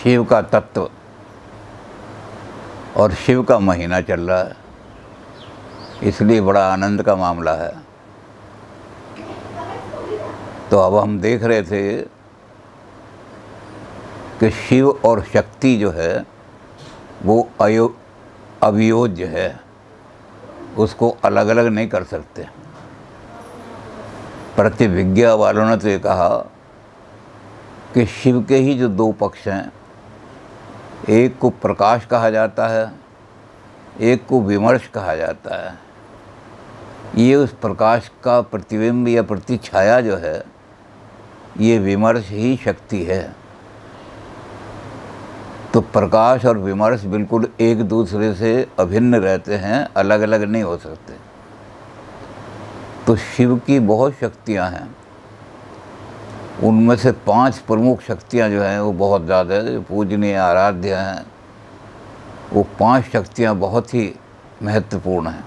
शिव का तत्व और शिव का महीना चल रहा है, इसलिए बड़ा आनंद का मामला है। तो अब हम देख रहे थे कि शिव और शक्ति जो है वो अवियोज्य है, उसको अलग अलग नहीं कर सकते। प्रतिविज्ञा वालों ने तो ये कहा कि शिव के ही जो दो पक्ष हैं, एक को प्रकाश कहा जाता है, एक को विमर्श कहा जाता है। ये उस प्रकाश का प्रतिबिंब या प्रतिछाया जो है, ये विमर्श ही शक्ति है। तो प्रकाश और विमर्श बिल्कुल एक दूसरे से अभिन्न रहते हैं, अलग अलग नहीं हो सकते। तो शिव की बहुत शक्तियां हैं, उनमें से 5 प्रमुख शक्तियां जो हैं वो बहुत ज़्यादा पूजनीय आराध्य हैं। वो 5 शक्तियां बहुत ही महत्वपूर्ण हैं।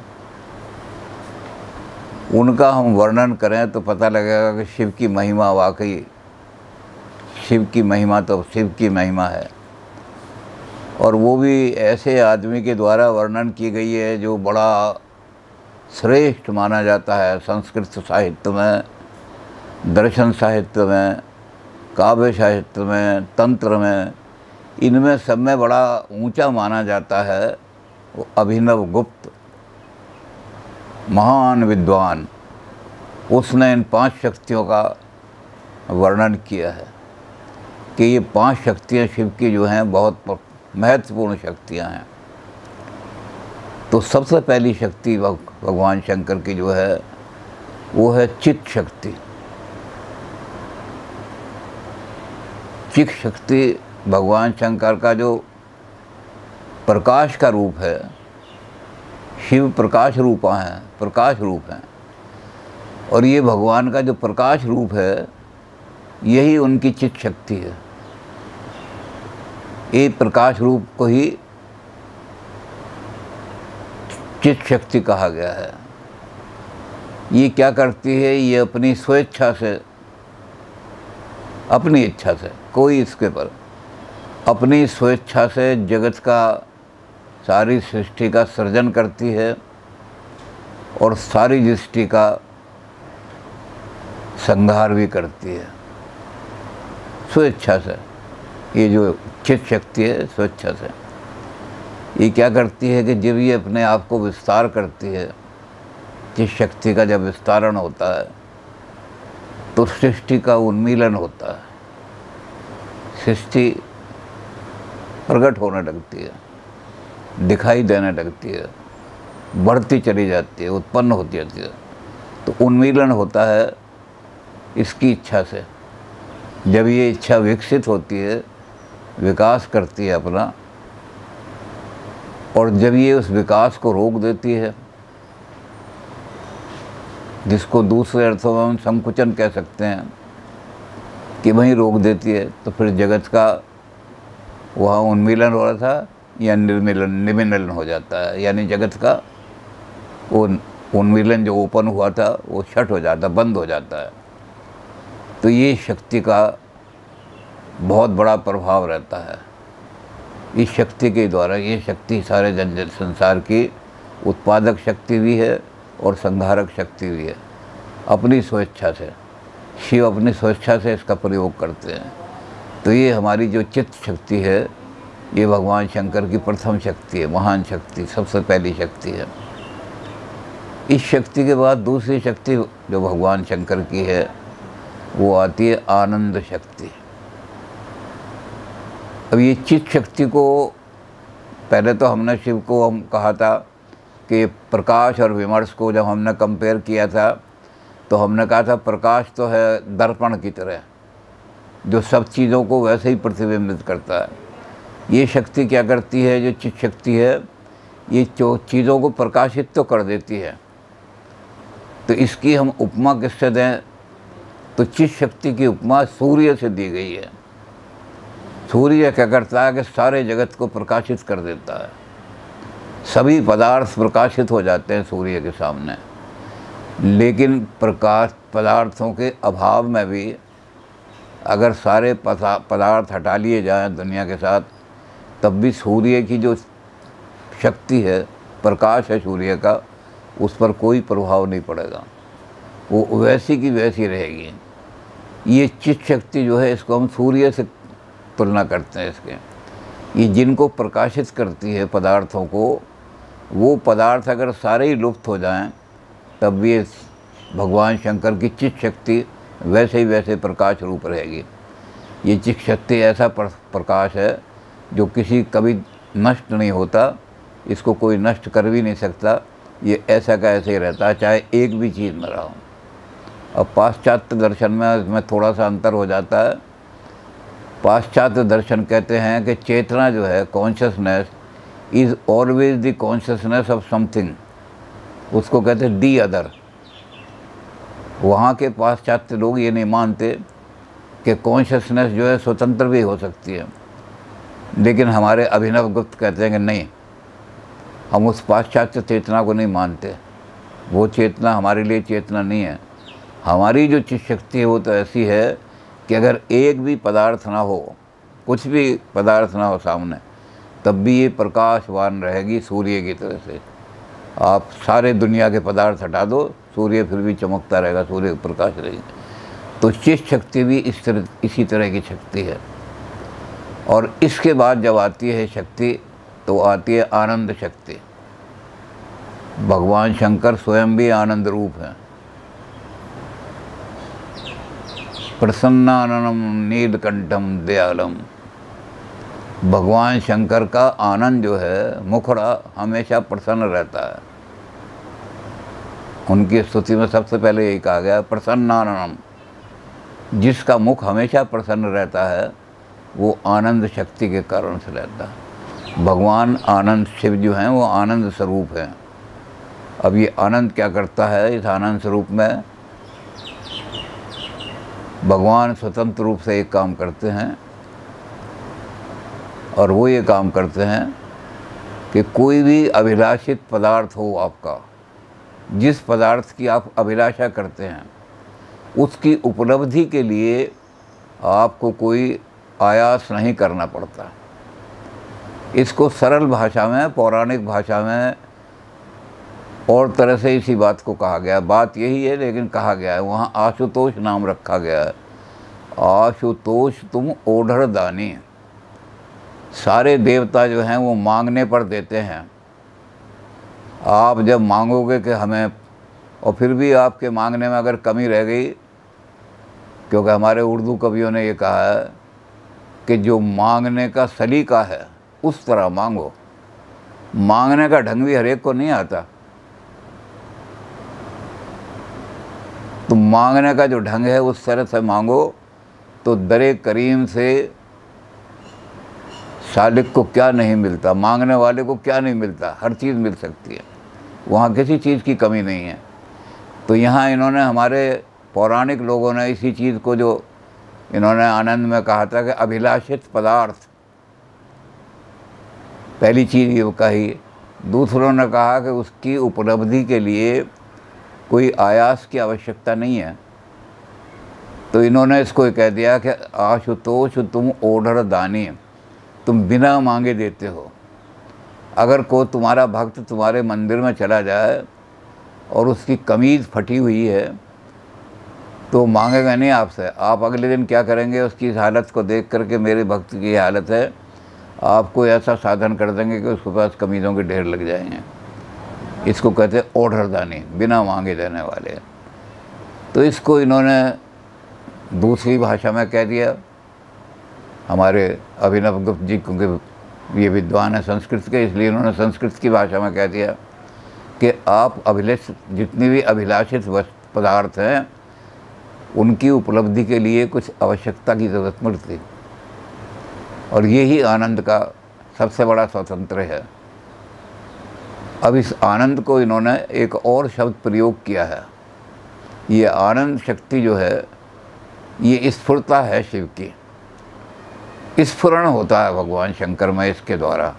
उनका हम वर्णन करें तो पता लगेगा कि शिव की महिमा वाकई शिव की महिमा तो शिव की महिमा है, और वो भी ऐसे आदमी के द्वारा वर्णन की गई है जो बड़ा श्रेष्ठ माना जाता है संस्कृत साहित्य में, दर्शन साहित्य में, काव्य साहित्य में, तंत्र में। इनमें सब में बड़ा ऊंचा माना जाता है वो अभिनव गुप्त, महान विद्वान। उसने इन 5 शक्तियों का वर्णन किया है कि ये 5 शक्तियाँ शिव की जो हैं बहुत महत्वपूर्ण शक्तियाँ हैं। तो सबसे पहली शक्ति भगवान शंकर की जो है वो है चित्त शक्ति। चित्त शक्ति भगवान शंकर का जो प्रकाश का रूप है, शिव प्रकाश रूपा हैं, प्रकाश रूप हैं, और ये भगवान का जो प्रकाश रूप है यही उनकी चित्त शक्ति है। ये प्रकाश रूप को ही चित्त शक्ति कहा गया है। ये क्या करती है? ये अपनी स्वेच्छा से, अपनी इच्छा से, कोई इसके पर अपनी स्वेच्छा से जगत का, सारी सृष्टि का सृजन करती है और सारी सृष्टि का संहार भी करती है स्वेच्छा से। ये जो चित्त शक्ति है स्वेच्छा से, ये क्या करती है कि जब ये अपने आप को विस्तार करती है, चित्त शक्ति का जब विस्तारण होता है तो सृष्टि का उन्मीलन होता है, सृष्टि प्रकट होने लगती है, दिखाई देने लगती है, बढ़ती चली जाती है, उत्पन्न होती जाती है। तो उन्मीलन होता है इसकी इच्छा से। जब ये इच्छा विकसित होती है, विकास करती है अपना, और जब ये उस विकास को रोक देती है, जिसको दूसरे अर्थों में हम संकुचन कह सकते हैं कि वहीं रोक देती है, तो फिर जगत का वहाँ उन्मीलन हो रहा था या निमिलन हो जाता है। यानी जगत का वो उन्मीलन जो ओपन हुआ था वो शट हो जाता, बंद हो जाता है। तो ये शक्ति का बहुत बड़ा प्रभाव रहता है। इस शक्ति के द्वारा, ये शक्ति सारे जन संसार की उत्पादक शक्ति भी है और संहारक शक्ति भी है। अपनी स्वेच्छा से, शिव अपनी स्वेच्छा से इसका प्रयोग करते हैं। तो ये हमारी जो चित्त शक्ति है, ये भगवान शंकर की प्रथम शक्ति है, महान शक्ति, सबसे पहली शक्ति है। इस शक्ति के बाद दूसरी शक्ति जो भगवान शंकर की है वो आती है आनंद शक्ति। अब ये चित्त शक्ति को पहले तो हमने शिव को हम कहा था कि प्रकाश और विमर्श को जब हमने कंपेयर किया था तो हमने कहा था प्रकाश तो है दर्पण की तरह, जो सब चीज़ों को वैसे ही प्रतिबिंबित करता है। ये शक्ति क्या करती है? जो चित्त शक्ति है, ये चीज़ों को प्रकाशित तो कर देती है। तो इसकी हम उपमा किससे दें? तो चित्त शक्ति की उपमा सूर्य से दी गई है। सूर्य क्या करता है कि सारे जगत को प्रकाशित कर देता है। सभी पदार्थ प्रकाशित हो जाते हैं सूर्य के सामने। लेकिन प्रकाश पदार्थों के अभाव में भी अगर सारे पदार्थ हटा लिए जाएं दुनिया के साथ, तब भी सूर्य की जो शक्ति है, प्रकाश है सूर्य का, उस पर कोई प्रभाव नहीं पड़ेगा, वो वैसी की वैसी रहेगी। ये चित्त शक्ति जो है, इसको हम सूर्य से तुलना करते हैं इसके। ये जिनको प्रकाशित करती है पदार्थों को, वो पदार्थ अगर सारे ही लुप्त हो जाएं, तब भी भगवान शंकर की चित्त शक्ति वैसे ही वैसे प्रकाश रूप रहेगी। ये चित्त शक्ति ऐसा प्रकाश है जो किसी कभी नष्ट नहीं होता, इसको कोई नष्ट कर भी नहीं सकता। ये ऐसा का ऐसे ही रहता है, चाहे एक भी चीज़ में रहा हो। अब पाश्चात्य दर्शन में इसमें थोड़ा सा अंतर हो जाता है। पाश्चात्य दर्शन कहते हैं कि चेतना जो है, consciousness is always the consciousness of something, उसको कहते हैं दी अदर। वहाँ के पाश्चात्य लोग ये नहीं मानते कि कॉन्शियसनेस जो है स्वतंत्र भी हो सकती है, लेकिन हमारे अभिनव गुप्त कहते हैं कि नहीं, हम उस पाश्चात्य चेतना को नहीं मानते, वो चेतना हमारे लिए चेतना नहीं है। हमारी जो चित्त शक्ति है वो तो ऐसी है कि अगर एक भी पदार्थ ना हो, कुछ भी पदार्थ ना हो सामने, तब भी ये प्रकाशवान रहेगी सूर्य की तरह से। आप सारे दुनिया के पदार्थ हटा दो, सूर्य फिर भी चमकता रहेगा, सूर्य का प्रकाश रहेगी। तो चित्त शक्ति भी इसी तरह की शक्ति है। और इसके बाद जब आती है शक्ति, तो आती है आनंद शक्ति। भगवान शंकर स्वयं भी आनंद रूप हैं। प्रसन्नाननम नीलकंठम दयालम। भगवान शंकर का आनंद जो है, मुखड़ा हमेशा प्रसन्न रहता है। उनकी स्तुति में सबसे पहले यही कहा गया, प्रसन्नाननम। जिसका मुख हमेशा प्रसन्न रहता है, वो आनंद शक्ति के कारण से रहता है। भगवान आनंद शिव जो हैं, वो आनंद स्वरूप हैं। अब ये आनंद क्या करता है? इस आनंद स्वरूप में भगवान स्वतंत्र रूप से एक काम करते हैं, और वो ये काम करते हैं कि कोई भी अभिलाषित पदार्थ हो आपका, जिस पदार्थ की आप अभिलाषा करते हैं, उसकी उपलब्धि के लिए आपको कोई आयास नहीं करना पड़ता। इसको सरल भाषा में, पौराणिक भाषा में और तरह से इसी बात को कहा गया। बात यही है, लेकिन कहा गया है, वहाँ आशुतोष नाम रखा गया है। आशुतोष तुम ओढ़र दानी। सारे देवता जो हैं वो मांगने पर देते हैं। आप जब मांगोगे कि हमें, और फिर भी आपके मांगने में अगर कमी रह गई, क्योंकि हमारे उर्दू कवियों ने ये कहा है कि जो मांगने का सलीका है उस तरह मांगो। मांगने का ढंग भी हर एक को नहीं आता। तो मांगने का जो ढंग है उस तरह से मांगो, तो दरे करीम से सालिक को क्या नहीं मिलता, मांगने वाले को क्या नहीं मिलता, हर चीज़ मिल सकती है। वहाँ किसी चीज़ की कमी नहीं है। तो यहाँ इन्होंने, हमारे पौराणिक लोगों ने इसी चीज़ को, जो इन्होंने आनंद में कहा था कि अभिलाषित पदार्थ, पहली चीज़ ये कही। दूसरों ने कहा कि उसकी उपलब्धि के लिए कोई आयास की आवश्यकता नहीं है। तो इन्होंने इसको कह दिया कि आशुतोष तुम ओढ़र दानी, तुम बिना मांगे देते हो। अगर कोई तुम्हारा भक्त तुम्हारे मंदिर में चला जाए और उसकी कमीज़ फटी हुई है, तो मांगेगा नहीं आपसे। आप अगले दिन क्या करेंगे? उसकी इस हालत को देख करके, मेरे भक्त की ये हालत है, आपको ऐसा साधन कर देंगे कि उसके पास कमीज़ों के ढेर लग जाएंगे। इसको कहते हैं ओढ़रदानी, बिना मांगे देने वाले। तो इसको इन्होंने दूसरी भाषा में कह दिया। हमारे अभिनव गुप्त जी, क्योंकि ये विद्वान है संस्कृत के, इसलिए इन्होंने संस्कृत की भाषा में कह दिया कि आप जितनी भी अभिलाषित पदार्थ हैं, उनकी उपलब्धि के लिए कुछ आवश्यकता की ज़रूरत पड़ती। और यही आनंद का सबसे बड़ा स्वतंत्र है। अब इस आनंद को इन्होंने एक और शब्द प्रयोग किया है। ये आनंद शक्ति जो है, ये स्फुरता है शिव की। स्फुरण होता है भगवान शंकर में इसके द्वारा।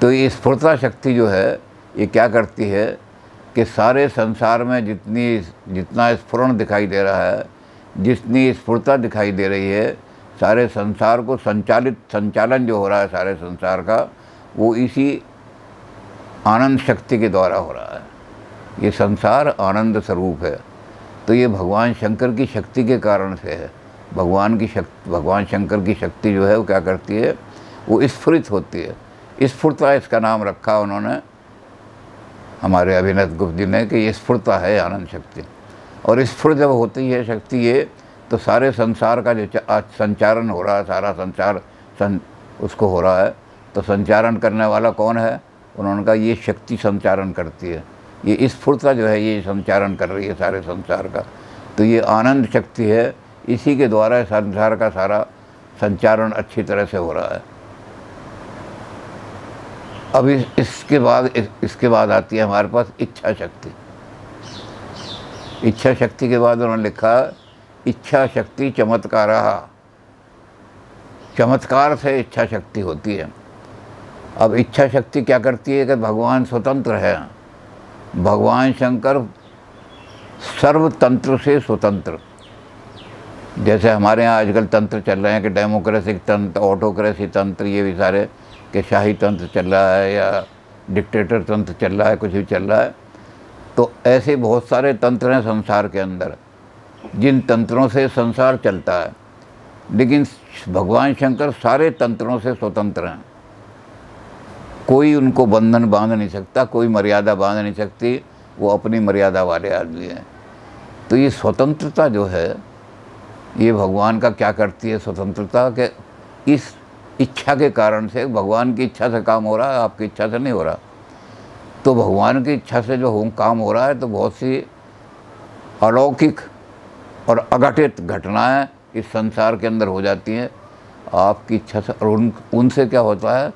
तो ये स्फुरता शक्ति जो है, ये क्या करती है कि सारे संसार में जितना स्फुरण दिखाई दे रहा है, जितनी स्फुरता दिखाई दे रही है, सारे संसार को संचालन जो हो रहा है सारे संसार का, वो इसी आनंद शक्ति के द्वारा हो रहा है। ये संसार आनंद स्वरूप है, तो ये भगवान शंकर की शक्ति के कारण से है। भगवान शंकर की शक्ति जो है वो क्या करती है, वो स्फुरित होती है। स्फुरता इसका नाम रखा उन्होंने, हमारे अभिनव गुप्त जी ने, कि ये स्फुरता है आनंद शक्ति। और स्फुर जब होती है शक्ति ये, तो सारे संसार का जो संचारण हो रहा है, सारा संसार उसको हो रहा है। तो संचारण करने वाला कौन है? उन्होंने कहा ये शक्ति संचारण करती है, ये स्फुरता जो है ये संचारण कर रही है सारे संसार का। तो ये आनंद शक्ति है, इसी के द्वारा संसार का सारा संचारण अच्छी तरह से हो रहा है। अब इसके बाद आती है हमारे पास इच्छा शक्ति। इच्छा शक्ति के बाद उन्होंने लिखा इच्छा शक्ति चमत्कारः। चमत्कार से इच्छा शक्ति होती है। अब इच्छा शक्ति क्या करती है कि भगवान स्वतंत्र है, भगवान शंकर सर्वतंत्र से स्वतंत्र। जैसे हमारे यहाँ आजकल तंत्र चल रहे हैं कि डेमोक्रेटिक तंत्र, ऑटोक्रेसी तंत्र, ये भी सारे कि शाही तंत्र चल रहा है या डिक्टेटर तंत्र चल रहा है, कुछ भी चल रहा है। तो ऐसे बहुत सारे तंत्र हैं संसार के अंदर, जिन तंत्रों से संसार चलता है, लेकिन भगवान शंकर सारे तंत्रों से स्वतंत्र हैं। कोई उनको बंधन बांध नहीं सकता, कोई मर्यादा बांध नहीं सकती, वो अपनी मर्यादा वाले आदमी हैं। तो ये स्वतंत्रता जो है, ये भगवान का क्या करती है स्वतंत्रता, के इस इच्छा के कारण से, भगवान की इच्छा से काम हो रहा है, आपकी इच्छा से नहीं हो रहा। तो भगवान की इच्छा से जो काम हो रहा है, तो बहुत सी अलौकिक और अघटित घटनाएं इस संसार के अंदर हो जाती हैं आपकी इच्छा से। और उनसे क्या होता है,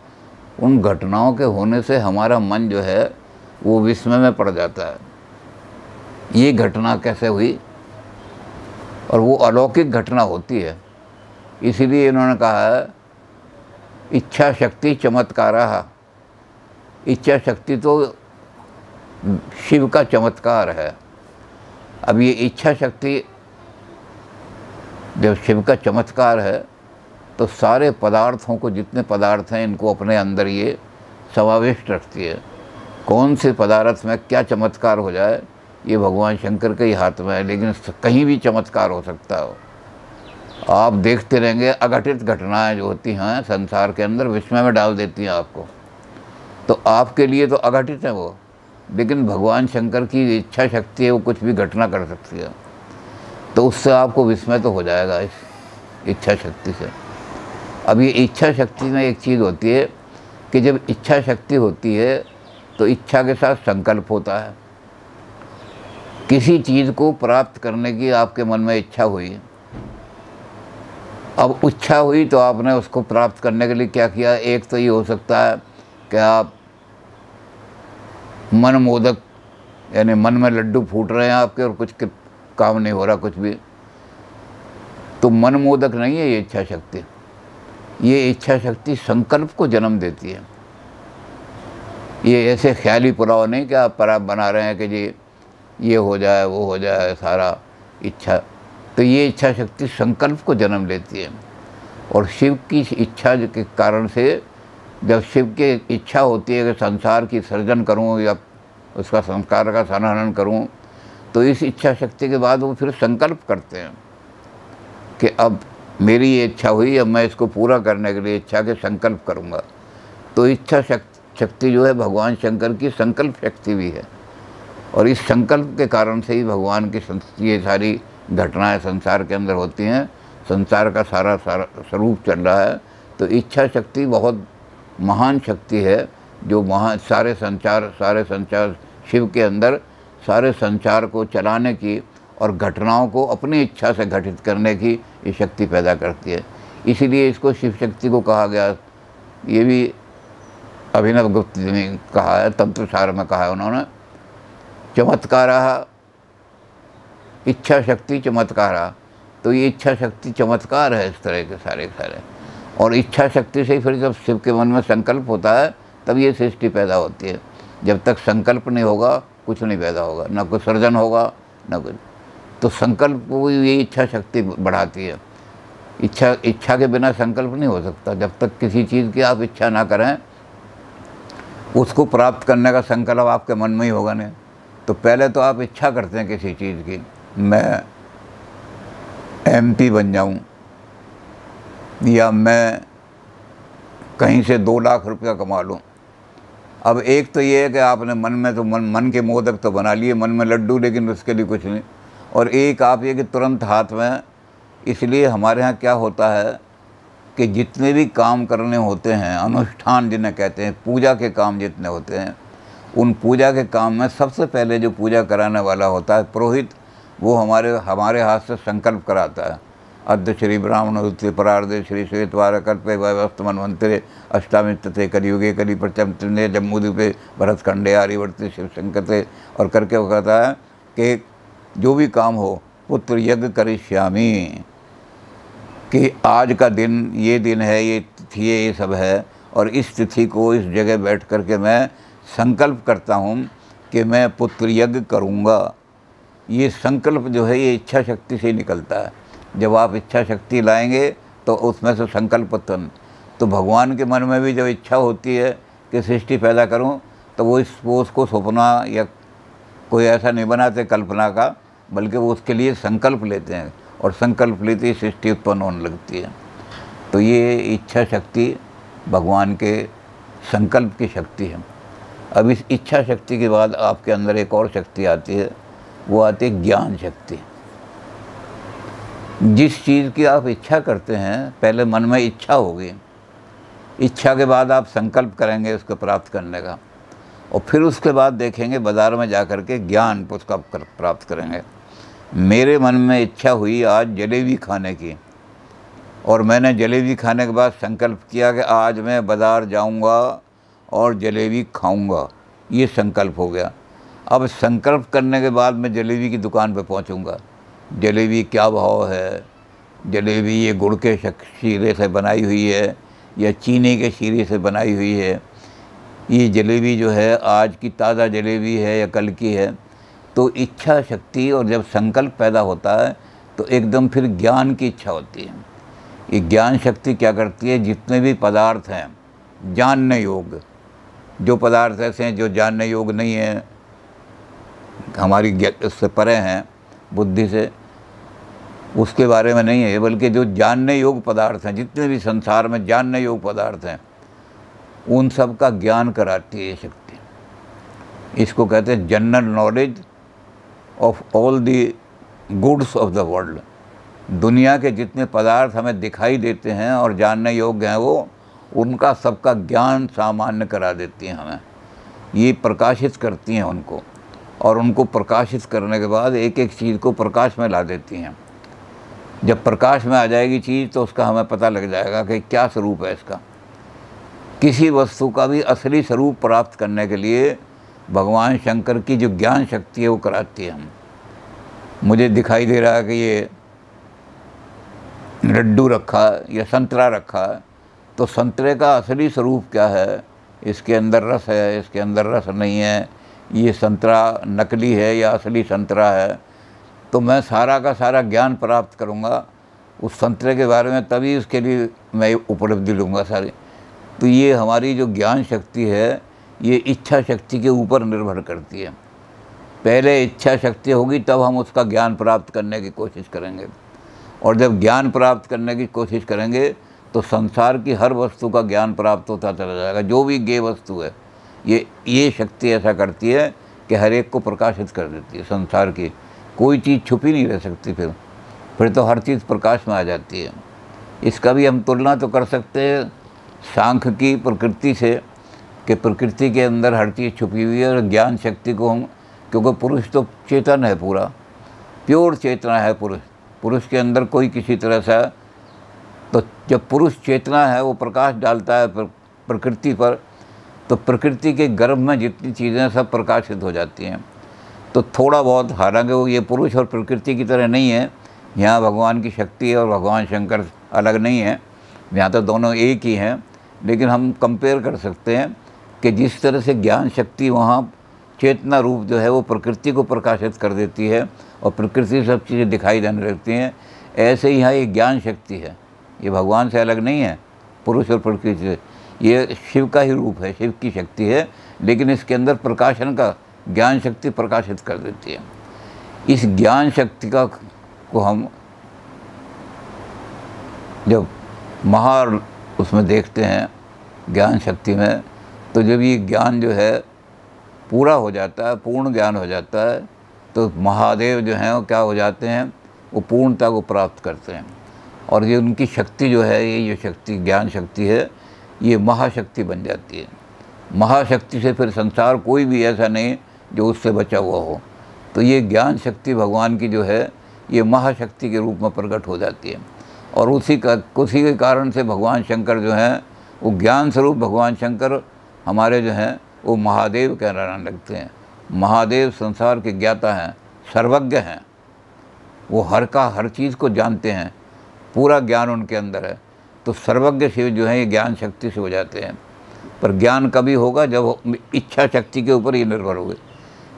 उन घटनाओं के होने से हमारा मन जो है वो विस्मय में पड़ जाता है, ये घटना कैसे हुई, और वो अलौकिक घटना होती है। इसीलिए इन्होंने कहा है इच्छा शक्ति चमत्कारः। इच्छा शक्ति तो शिव का चमत्कार है। अब ये इच्छा शक्ति जब शिव का चमत्कार है, तो सारे पदार्थों को, जितने पदार्थ हैं, इनको अपने अंदर ये समाविष्ट रखती है। कौन से पदार्थ में क्या चमत्कार हो जाए, ये भगवान शंकर के ही हाथ में है, लेकिन कहीं भी चमत्कार हो सकता हो। आप देखते रहेंगे अघटित घटनाएं जो होती हैं संसार के अंदर, विस्मय में डाल देती हैं आपको। तो आपके लिए तो अघटित है वो, लेकिन भगवान शंकर की इच्छा शक्ति है, वो कुछ भी घटना कर सकती है। तो उससे आपको विस्मय तो हो जाएगा इस इच्छा शक्ति से। अब ये इच्छा शक्ति में एक चीज़ होती है कि जब इच्छा शक्ति होती है, तो इच्छा के साथ संकल्प होता है। किसी चीज़ को प्राप्त करने की आपके मन में इच्छा हुई, अब इच्छा हुई तो आपने उसको प्राप्त करने के लिए क्या किया। एक तो ये हो सकता है कि आप मन मोदक, यानी मन में लड्डू फूट रहे हैं आपके और कुछ काम नहीं हो रहा कुछ भी, तो मन मोदक नहीं है ये इच्छा शक्ति। ये इच्छा शक्ति संकल्प को जन्म देती है। ये ऐसे ख्याली पुलाव नहीं कि आप पराब बना रहे हैं कि जी ये हो जाए वो हो जाए सारा इच्छा। तो ये इच्छा शक्ति संकल्प को जन्म लेती है। और शिव की इच्छा के कारण से, जब शिव की इच्छा होती है कि संसार की सर्जन करूं या उसका संस्कार का संहनन करूं, तो इस इच्छा शक्ति के बाद वो फिर संकल्प करते हैं कि अब मेरी ये इच्छा हुई, अब मैं इसको पूरा करने के लिए इच्छा के संकल्प करूंगा। तो इच्छा शक्ति जो है भगवान शंकर की संकल्प शक्ति भी है। और इस संकल्प के कारण से ही भगवान की ये सारी घटनाएं संसार के अंदर होती हैं, संसार का सारा स्वरूप चल रहा है। तो इच्छा शक्ति बहुत महान शक्ति है, जो सारे संचार शिव के अंदर सारे संचार को चलाने की और घटनाओं को अपनी इच्छा से घटित करने की ये शक्ति पैदा करती है। इसीलिए इसको शिव शक्ति को कहा गया। ये भी अभिनव गुप्त जी ने कहा है, तंत्रसार में कहा है उन्होंने, चमत्कारः इच्छा शक्ति चमत्कारः। तो ये इच्छा शक्ति चमत्कार है इस तरह के सारे। और इच्छा शक्ति से ही फिर जब शिव के मन में संकल्प होता है, तब ये सृष्टि पैदा होती है। जब तक संकल्प नहीं होगा कुछ नहीं पैदा होगा, ना कुछ सर्जन होगा ना कुछ। तो संकल्प को ये इच्छा शक्ति बढ़ाती है। इच्छा के बिना संकल्प नहीं हो सकता। जब तक किसी चीज़ की आप इच्छा ना करें, उसको प्राप्त करने का संकल्प आपके मन में ही होगा नहीं। तो पहले तो आप इच्छा करते हैं किसी चीज़ की, मैं MP बन जाऊं, या मैं कहीं से 2 लाख रुपया कमा लूं। अब एक तो ये है कि आपने मन में तो मन के मोदक तो बना लिए, मन में लड्डू, लेकिन उसके लिए कुछ नहीं। और एक आप ये कि तुरंत हाथ में। इसलिए हमारे यहाँ क्या होता है कि जितने भी काम करने होते हैं, अनुष्ठान जिन्हें कहते हैं, पूजा के काम जितने होते हैं, उन पूजा के काम में सबसे पहले जो पूजा कराने वाला होता है पुरोहित, वो हमारे हाथ से संकल्प कराता है। अद्य श्री ब्राह्मण उत्ते परार्धे श्री श्वेतवार कल्पे वैवस्त मनवंतरे अष्टामित्ते कलियुगे कलि प्रचंडे जम्बूद्वीपे भरतखंडे आर्यवर्ते शिव संकते, और करके वो कहता है कि जो भी काम हो पुत्र यज्ञ करिष्यामि, कि आज का दिन ये दिन है, ये तिथि है, ये सब है, और इस तिथि को इस जगह बैठ कर के मैं संकल्प करता हूँ कि मैं पुत्र यज्ञ करूँगा। ये संकल्प जो है ये इच्छा शक्ति से ही निकलता है। जब आप इच्छा शक्ति लाएंगे तो उसमें से संकल्प उत्पन्न। तो भगवान के मन में भी जब इच्छा होती है कि सृष्टि पैदा करूं, तो वो उसको सपना या कोई ऐसा नहीं बनाते कल्पना का, बल्कि वो उसके लिए संकल्प लेते हैं, और संकल्प लेते ही सृष्टि उत्पन्न होने लगती है। तो ये इच्छा शक्ति भगवान के संकल्प की शक्ति है। अब इस इच्छा शक्ति के बाद आपके अंदर एक और शक्ति आती है, वो आती है ज्ञान शक्ति। जिस चीज़ की आप इच्छा करते हैं, पहले मन में इच्छा होगी, इच्छा के बाद आप संकल्प करेंगे उसको प्राप्त करने का, और फिर उसके बाद देखेंगे बाज़ार में जा कर के ज्ञान उसका प्राप्त करेंगे। मेरे मन में इच्छा हुई आज जलेबी खाने की, और मैंने जलेबी खाने के बाद संकल्प किया कि आज मैं बाज़ार जाऊंगा और जलेबी खाऊंगा। ये संकल्प हो गया। अब संकल्प करने के बाद मैं जलेबी की दुकान पे पहुंचूंगा। जलेबी क्या भाव है, जलेबी ये गुड़ के शीरे से बनाई हुई है या चीनी के शीरे से बनाई हुई है, ये जलेबी जो है आज की ताज़ा जलेबी है या कल की है। तो इच्छा शक्ति, और जब संकल्प पैदा होता है तो एकदम फिर ज्ञान की इच्छा होती है। ये ज्ञान शक्ति क्या करती है, जितने भी पदार्थ हैं जानने योग्य, जो पदार्थ ऐसे हैं जो जानने योग्य नहीं है, हमारी उससे परे हैं, बुद्धि से, उसके बारे में नहीं है, बल्कि जो जानने योग्य पदार्थ हैं, जितने भी संसार में जानने योग्य पदार्थ हैं, उन सब का ज्ञान कराती है ये शक्ति। इसको कहते हैं general knowledge of all the goods of the world. दुनिया के जितने पदार्थ हमें दिखाई देते हैं और जानने योग्य हैं, वो उनका सबका ज्ञान सामान्य करा देती हैं हमें। ये प्रकाशित करती हैं उनको, और उनको प्रकाशित करने के बाद एक एक चीज़ को प्रकाश में ला देती हैं। जब प्रकाश में आ जाएगी चीज़ तो उसका हमें पता लग जाएगा कि क्या स्वरूप है इसका। किसी वस्तु का भी असली स्वरूप प्राप्त करने के लिए भगवान शंकर की जो ज्ञान शक्ति है वो कराती है। हम मुझे दिखाई दे रहा है कि ये लड्डू रखा या संतरा रखा है, तो संतरे का असली स्वरूप क्या है, इसके अंदर रस है, इसके अंदर रस नहीं है, ये संतरा नकली है या असली संतरा है। तो मैं सारा का सारा ज्ञान प्राप्त करूँगा उस संतरे के बारे में, तभी उसके लिए मैं उपलब्धि लूँगा सारी। तो ये हमारी जो ज्ञान शक्ति है ये इच्छा शक्ति के ऊपर निर्भर करती है। पहले इच्छा शक्ति होगी तब हम उसका ज्ञान प्राप्त करने की कोशिश करेंगे, और जब ज्ञान प्राप्त करने की कोशिश करेंगे तो संसार की हर वस्तु का ज्ञान प्राप्त होता चला जाएगा। जो भी गे वस्तु है, ये शक्ति ऐसा करती है कि हर एक को प्रकाशित कर देती है। संसार की कोई चीज़ छुपी नहीं रह सकती, फिर तो हर चीज़ प्रकाश में आ जाती है। इसका भी हम तुलना तो कर सकते हैं सांख्य की प्रकृति से, कि प्रकृति के अंदर हर चीज़ छुपी हुई है, और ज्ञान शक्ति को हम, क्योंकि पुरुष तो चेतन है, पूरा प्योर चेतना है पुरुष के अंदर कोई किसी तरह से। तो जब पुरुष चेतना है वो प्रकाश डालता है प्रकृति पर, तो प्रकृति के गर्भ में जितनी चीज़ें सब प्रकाशित हो जाती हैं। तो थोड़ा बहुत, हालांकि वो ये पुरुष और प्रकृति की तरह नहीं है, यहाँ भगवान की शक्ति है और भगवान शंकर अलग नहीं है, यहाँ तो दोनों एक ही हैं। लेकिन हम कंपेयर कर सकते हैं कि जिस तरह से ज्ञान शक्ति वहाँ चेतना रूप जो है वो प्रकृति को प्रकाशित कर देती है, और प्रकृति सब चीज़ें दिखाई देने लगती हैं। ऐसे ही यहाँ ये ज्ञान शक्ति है, ये भगवान से अलग नहीं है, पुरुष और प्रकृति से। ये शिव का ही रूप है, शिव की शक्ति है, लेकिन इसके अंदर प्रकाशन का ज्ञान शक्ति प्रकाशित कर देती है। इस ज्ञान शक्ति को हम जब उसमें देखते हैं ज्ञान शक्ति में, तो जब ये ज्ञान जो है पूरा हो जाता है, पूर्ण ज्ञान हो जाता है, तो महादेव जो हैं वो क्या हो जाते हैं, वो पूर्णता को प्राप्त करते हैं। और ये उनकी शक्ति जो है, ये जो शक्ति ज्ञान शक्ति है, ये महाशक्ति बन जाती है। महाशक्ति से फिर संसार कोई भी ऐसा नहीं जो उससे बचा हुआ हो। तो ये ज्ञान शक्ति भगवान की जो है, ये महाशक्ति के रूप में प्रकट हो जाती है। और उसी के कारण से भगवान शंकर जो हैं, वो ज्ञान स्वरूप भगवान शंकर हमारे जो हैं वो महादेव कहलाने लगते हैं। महादेव संसार के ज्ञाता हैं, सर्वज्ञ हैं, वो हर चीज़ को जानते हैं, पूरा ज्ञान उनके अंदर है। तो सर्वज्ञ शिव जो है ये ज्ञान शक्ति से हो जाते हैं। पर ज्ञान कभी होगा जब इच्छा शक्ति के ऊपर ही निर्भर होगी।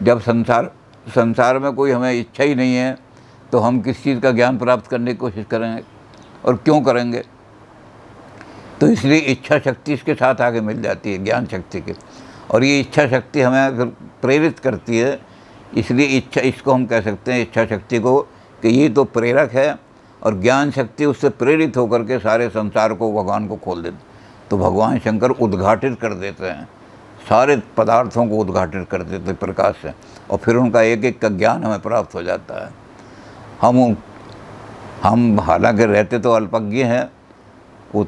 जब संसार में कोई हमें इच्छा ही नहीं है, तो हम किस चीज़ का ज्ञान प्राप्त करने की कोशिश करेंगे और क्यों करेंगे? तो इसलिए इच्छा शक्ति इसके साथ आगे मिल जाती है ज्ञान शक्ति के, और ये इच्छा शक्ति हमें फिर प्रेरित करती है। इसलिए इसको हम कह सकते हैं इच्छा शक्ति को कि ये तो प्रेरक है, और ज्ञान शक्ति उससे प्रेरित होकर के सारे संसार को भगवान को खोल देते। तो भगवान शंकर उद्घाटित कर देते हैं, सारे पदार्थों को उद्घाटित कर देते प्रकाश से, और फिर उनका एक एक का ज्ञान हमें प्राप्त हो जाता है। हम हालांकि रहते तो अल्पज्ञ हैं, वो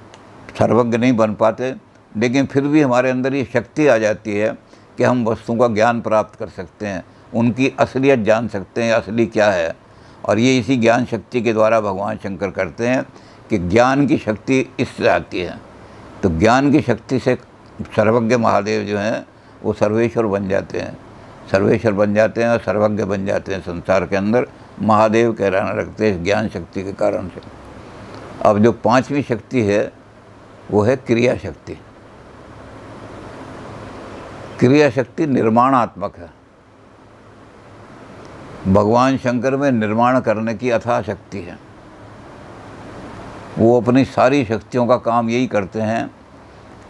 सर्वज्ञ नहीं बन पाते, लेकिन फिर भी हमारे अंदर ये शक्ति आ जाती है कि हम वस्तुओं का ज्ञान प्राप्त कर सकते हैं, उनकी असलियत जान सकते हैं, असली क्या है। और ये इसी ज्ञान शक्ति के द्वारा भगवान शंकर करते हैं कि ज्ञान की शक्ति इससे आती है। तो ज्ञान की शक्ति से सर्वज्ञ महादेव जो हैं वो सर्वेश्वर बन जाते हैं, सर्वेश्वर बन जाते हैं और सर्वज्ञ बन जाते हैं। संसार के अंदर महादेव कहलाना रखते हैं ज्ञान शक्ति के कारण से। अब जो पांचवी शक्ति है वो है क्रिया शक्ति। क्रिया शक्ति निर्माणात्मक है। भगवान शंकर में निर्माण करने की अथाह शक्ति है। वो अपनी सारी शक्तियों का काम यही करते हैं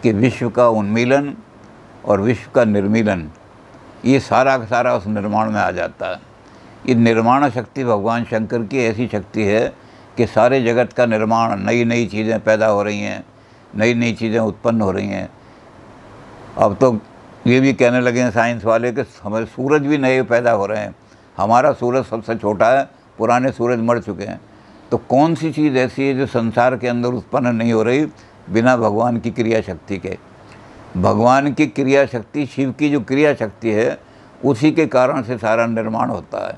कि विश्व का उन्मीलन और विश्व का निर्मीलन, ये सारा का सारा उस निर्माण में आ जाता है। ये निर्माण शक्ति भगवान शंकर की ऐसी शक्ति है कि सारे जगत का निर्माण, नई नई चीज़ें पैदा हो रही हैं, नई नई चीज़ें उत्पन्न हो रही हैं। अब तो ये भी कहने लगे हैं साइंस वाले कि हमारे सूरज भी नए पैदा हो रहे हैं। हमारा सूरज सबसे छोटा है, पुराने सूरज मर चुके हैं। तो कौन सी चीज़ ऐसी है जो संसार के अंदर उत्पन्न नहीं हो रही बिना भगवान की क्रिया शक्ति के? भगवान की क्रिया शक्ति, शिव की जो क्रिया शक्ति है, उसी के कारण से सारा निर्माण होता है।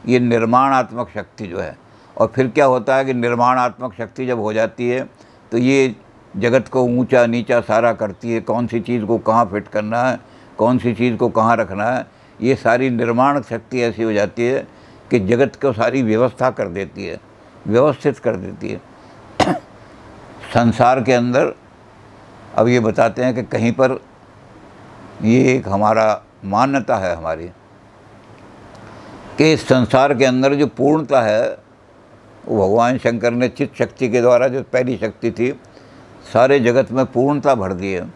ये निर्माणात्मक शक्ति जो है। और फिर क्या होता है कि निर्माणात्मक शक्ति जब हो जाती है तो ये जगत को ऊंचा नीचा सारा करती है। कौन सी चीज़ को कहाँ फिट करना है, कौन सी चीज़ को कहाँ रखना है, ये सारी निर्माण शक्ति ऐसी हो जाती है कि जगत को सारी व्यवस्था कर देती है, व्यवस्थित कर देती है। संसार के अंदर अब ये बताते हैं कि कहीं पर ये एक हमारा मान्यता है हमारी कि इस संसार के अंदर जो पूर्णता है वो भगवान शंकर ने चित्त शक्ति के द्वारा, जो पहली शक्ति थी, सारे जगत में पूर्णता भर दी है।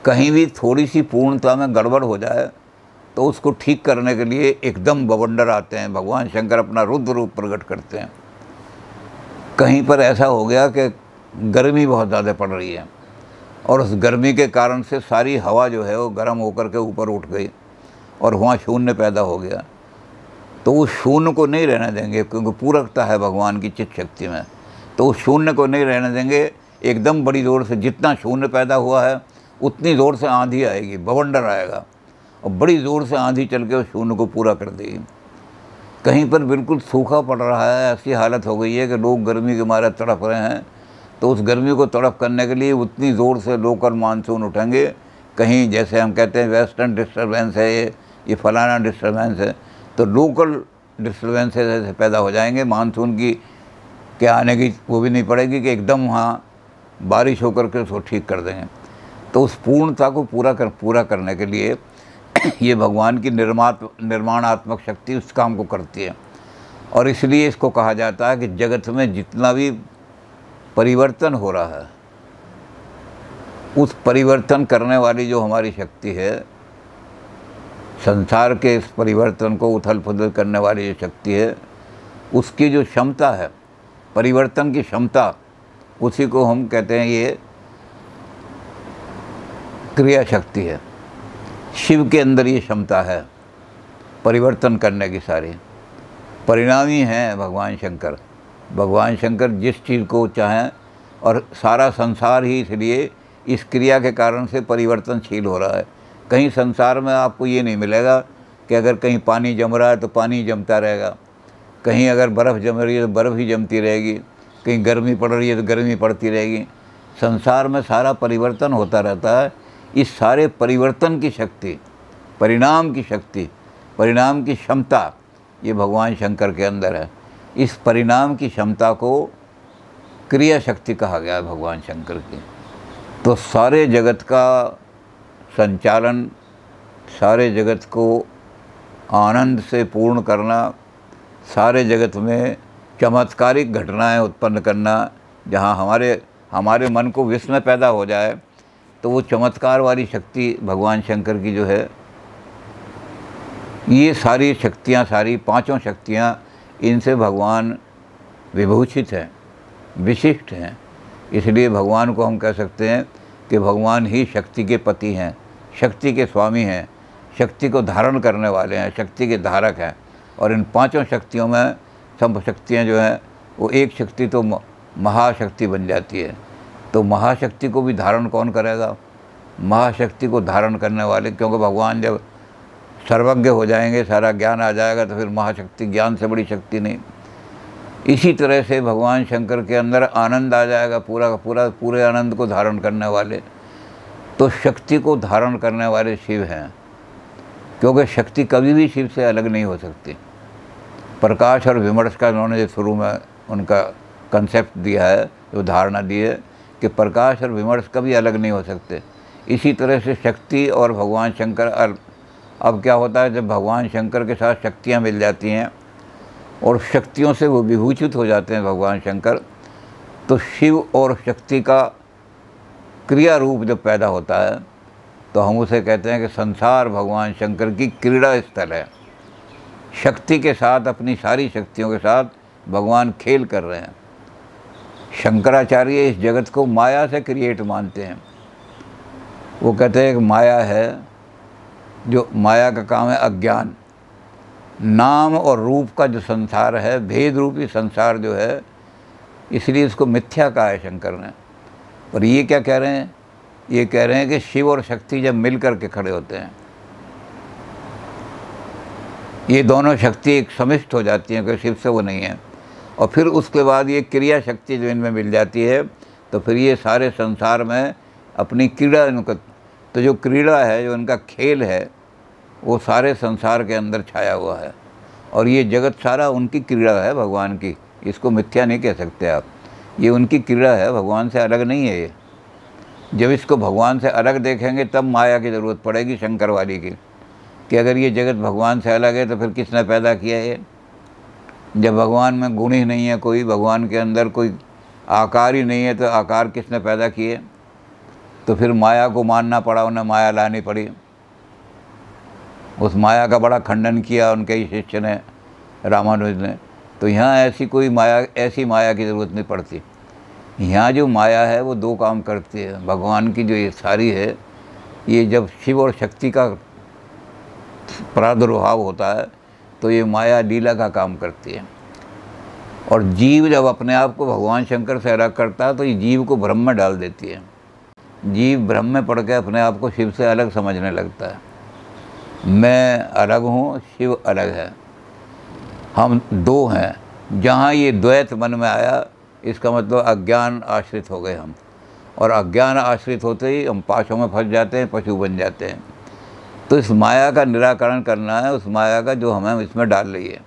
कहीं भी थोड़ी सी पूर्णता में गड़बड़ हो जाए तो उसको ठीक करने के लिए एकदम बवंडर आते हैं, भगवान शंकर अपना रुद्र रूप प्रकट करते हैं। कहीं पर ऐसा हो गया कि गर्मी बहुत ज़्यादा पड़ रही है और उस गर्मी के कारण से सारी हवा जो है वो गर्म होकर के ऊपर उठ गई और वहाँ शून्य पैदा हो गया। तो उस शून्य को नहीं रहने देंगे, क्योंकि पूरकता है भगवान की चित्त शक्ति में। तो उस शून्य को नहीं रहने देंगे। एकदम बड़ी जोर से, जितना शून्य पैदा हुआ है उतनी ज़ोर से आंधी आएगी, बवंडर आएगा और बड़ी ज़ोर से आंधी चल के उस शून्य को पूरा कर देगी। कहीं पर बिल्कुल सूखा पड़ रहा है, ऐसी हालत हो गई है कि लोग गर्मी के मारे तड़प रहे हैं। तो उस गर्मी को तड़प करने के लिए उतनी ज़ोर से लोकल मानसून उठेंगे। कहीं जैसे हम कहते हैं वेस्टर्न डिस्टर्बेंस है, ये फलाना डिस्टर्बेंस है, तो लोकल डिस्टर्बेंसेस ऐसे पैदा हो जाएंगे। मानसून की क्या आने की वो भी नहीं पड़ेगी कि एकदम वहाँ बारिश होकर के उसको ठीक कर देंगे। तो उस पूर्णता को पूरा करने के लिए ये भगवान की निर्माणात्मक शक्ति उस काम को करती है। और इसलिए इसको कहा जाता है कि जगत में जितना भी परिवर्तन हो रहा है, उस परिवर्तन करने वाली जो हमारी शक्ति है, संसार के इस परिवर्तन को उथल पुथल करने वाली जो शक्ति है, उसकी जो क्षमता है, परिवर्तन की क्षमता, उसी को हम कहते हैं ये क्रिया शक्ति है। शिव के अंदर ये क्षमता है परिवर्तन करने की सारी। परिणामी हैं भगवान शंकर। भगवान शंकर जिस चीज़ को चाहें, और सारा संसार ही इसलिए इस क्रिया के कारण से परिवर्तनशील हो रहा है। कहीं संसार में आपको ये नहीं मिलेगा कि अगर कहीं पानी जम रहा है तो पानी जमता रहेगा, कहीं अगर बर्फ़ जम रही है तो बर्फ़ ही जमती रहेगी, कहीं गर्मी पड़ रही है तो गर्मी पड़ती रहेगी। संसार में सारा परिवर्तन होता रहता है। इस सारे परिवर्तन की शक्ति, परिणाम की शक्ति, परिणाम की क्षमता, ये भगवान शंकर के अंदर है। इस परिणाम की क्षमता को क्रिया शक्ति कहा गया है भगवान शंकर की। तो सारे जगत का संचालन, सारे जगत को आनंद से पूर्ण करना, सारे जगत में चमत्कारिक घटनाएं उत्पन्न करना, जहां हमारे मन को विस्मय पैदा हो जाए, तो वो चमत्कार वाली शक्ति भगवान शंकर की जो है, ये सारी शक्तियाँ, सारी पांचों शक्तियाँ, इनसे भगवान विभूषित हैं, विशिष्ट हैं। इसलिए भगवान को हम कह सकते हैं कि भगवान ही शक्ति के पति हैं, शक्ति के स्वामी हैं, शक्ति को धारण करने वाले हैं, शक्ति के धारक हैं। और इन पांचों शक्तियों में सब शक्तियाँ जो हैं, वो एक शक्ति तो महाशक्ति बन जाती है। तो महाशक्ति को भी धारण कौन करेगा? महाशक्ति को धारण करने वाले, क्योंकि भगवान जब सर्वज्ञ हो जाएंगे, सारा ज्ञान आ जाएगा, तो फिर महाशक्ति ज्ञान से बड़ी शक्ति नहीं। इसी तरह से भगवान शंकर के अंदर आनंद आ जाएगा, पूरा का पूरा, पूरे आनंद को धारण करने वाले। तो शक्ति को धारण करने वाले शिव हैं, क्योंकि शक्ति कभी भी शिव से अलग नहीं हो सकती। प्रकाश और विमर्श का उन्होंने जो शुरू में उनका कंसेप्ट दिया है, जो धारणा दी है कि प्रकाश और विमर्श कभी अलग नहीं हो सकते, इसी तरह से शक्ति और भगवान शंकर। अब क्या होता है, जब भगवान शंकर के साथ शक्तियाँ मिल जाती हैं और शक्तियों से वो विभूषित हो जाते हैं भगवान शंकर, तो शिव और शक्ति का क्रिया रूप जब पैदा होता है, तो हम उसे कहते हैं कि संसार भगवान शंकर की क्रीड़ा स्थल है। शक्ति के साथ, अपनी सारी शक्तियों के साथ भगवान खेल कर रहे हैं। शंकराचार्य इस जगत को माया से क्रिएट मानते हैं। वो कहते हैं कि माया है, जो माया का काम है अज्ञान। नाम और रूप का जो संसार है, भेद रूपी संसार जो है, इसलिए इसको मिथ्या कहा है शंकर ने। और ये क्या कह रहे हैं? ये कह रहे हैं कि शिव और शक्ति जब मिल कर के खड़े होते हैं, ये दोनों शक्ति एक समिष्ट हो जाती हैं, कि शिव से वो नहीं है। और फिर उसके बाद ये क्रिया शक्ति जो इनमें मिल जाती है, तो फिर ये सारे संसार में अपनी क्रीड़ा, इनको तो जो क्रीड़ा है, जो इनका खेल है, वो सारे संसार के अंदर छाया हुआ है। और ये जगत सारा उनकी क्रीड़ा है, भगवान की। इसको मिथ्या नहीं कह सकते आप, ये उनकी क्रीड़ा है, भगवान से अलग नहीं है ये। जब इसको भगवान से अलग देखेंगे तब माया की ज़रूरत पड़ेगी शंकर वाली की, कि अगर ये जगत भगवान से अलग है तो फिर किसने पैदा किया ये? जब भगवान में गुण ही नहीं है कोई, भगवान के अंदर कोई आकार ही नहीं है, तो आकार किसने पैदा किए? तो फिर माया को मानना पड़ा, उन्हें माया लानी पड़ी। उस माया का बड़ा खंडन किया उनके ही शिष्य ने, रामानुज ने। तो यहाँ ऐसी कोई माया, ऐसी माया की ज़रूरत नहीं पड़ती। यहाँ जो माया है वो दो काम करती है। भगवान की जो ये सारी है, ये जब शिव और शक्ति का प्रादुर्भाव होता है, तो ये माया लीला का काम करती है। और जीव जब अपने आप को भगवान शंकर से अलग करता है, तो ये जीव को भ्रम में डाल देती है। जीव भ्रम में पड़ के अपने आप को शिव से अलग समझने लगता है। मैं अलग हूँ, शिव अलग है, हम दो हैं। जहाँ ये द्वैत मन में आया, इसका मतलब अज्ञान आश्रित हो गए हम। और अज्ञान आश्रित होते ही हम पाशों में फंस जाते हैं, पशु बन जाते हैं। तो इस माया का निराकरण करना है, उस माया का जो हमें इसमें डाल रही है।